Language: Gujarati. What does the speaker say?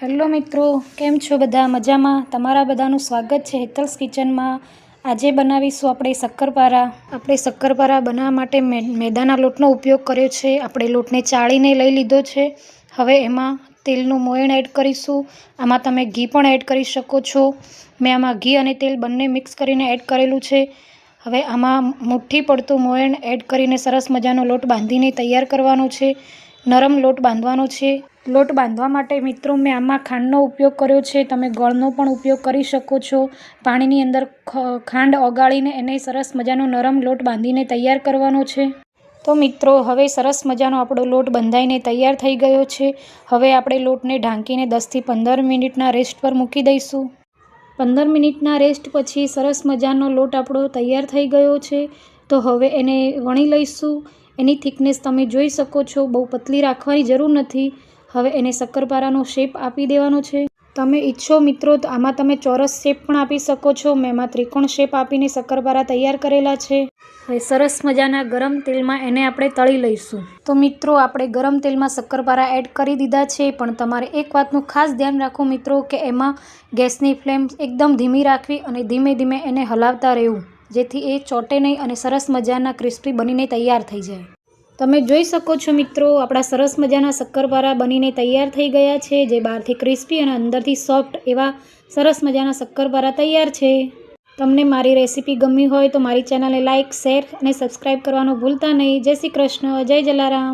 હેલો મિત્રો, કેમ છો બધા? મજામાં? તમારા બધાનું સ્વાગત છે હેતલ્સ કિચનમાં. આજે બનાવીશું આપણે શક્કરપારા. આપણે શક્કરપારા બનાવવા માટે મેદાના લોટનો ઉપયોગ કર્યો છે. આપણે લોટને ચાળીને લઈ લીધો છે. હવે એમાં તેલનું મોયણ એડ કરીશું. આમાં તમે ઘી પણ એડ કરી શકો છો. મેં આમાં ઘી અને તેલ બંને મિક્સ કરીને એડ કરેલું છે. હવે આમાં મુઠ્ઠી પડતું મોયણ એડ કરીને સરસ મજાનો લોટ બાંધીને તૈયાર કરવાનો છે. નરમ લોટ બાંધવાનો છે. લોટ બાંધવા માટે મિત્રો મેં આમાં ખાંડનો ઉપયોગ કર્યો છે. તમે ગળનો પણ ઉપયોગ કરી શકો છો. પાણીની અંદર ખાંડ ઓગાળીને એને સરસ મજાનો નરમ લોટ બાંધીને તૈયાર કરવાનો છે. તો મિત્રો હવે સરસ મજાનો આપણો લોટ બંધાઈને તૈયાર થઈ ગયો છે. હવે આપણે લોટને ઢાંકીને 10થી 15 મિનિટના રેસ્ટ પર મૂકી દઈશું. 15 મિનિટના રેસ્ટ પછી સરસ મજાનો લોટ આપણો તૈયાર થઈ ગયો છે. તો હવે એને વણી લઈશું. એની થિકનેસ તમે જોઈ શકો છો. બહુ પતલી રાખવાની જરૂર નથી. હવે એને શક્કરપારાનો શેપ આપી દેવાનો છે. તમે ઈચ્છો મિત્રો તો આમાં તમે ચોરસ શેપ પણ આપી શકો છો. મેં એમાં ત્રિકોણ શેપ આપીને શક્કરપારા તૈયાર કરેલા છે. હવે સરસ મજાના ગરમ તેલમાં એને આપણે તળી લઈશું. તો મિત્રો આપણે ગરમ તેલમાં શક્કરપારા એડ કરી દીધા છે. પણ તમારે એક વાતનું ખાસ ધ્યાન રાખવું મિત્રો કે એમાં ગેસની ફ્લેમ એકદમ ધીમી રાખવી અને ધીમે ધીમે એને હલાવતા રહેવું, જેથી એ ચોટે નહીં અને સરસ મજાના ક્રિસ્પી બનીને તૈયાર થઈ જાય. તમે જોઈ શકો છો મિત્રો, આપણા સરસ મજાના શક્કરપારા બનીને તૈયાર થઈ ગયા છે. જે બહારથી ક્રિસ્પી અને અંદરથી સોફ્ટ એવા સરસ મજાના શક્કરપારા તૈયાર છે. તમને મારી રેસીપી ગમી હોય તો મારી ચેનલને લાઇક, શેર અને સબસ્ક્રાઈબ કરવાનું ભૂલતા નહીં. જય શ્રી કૃષ્ણ, જય જલારામ.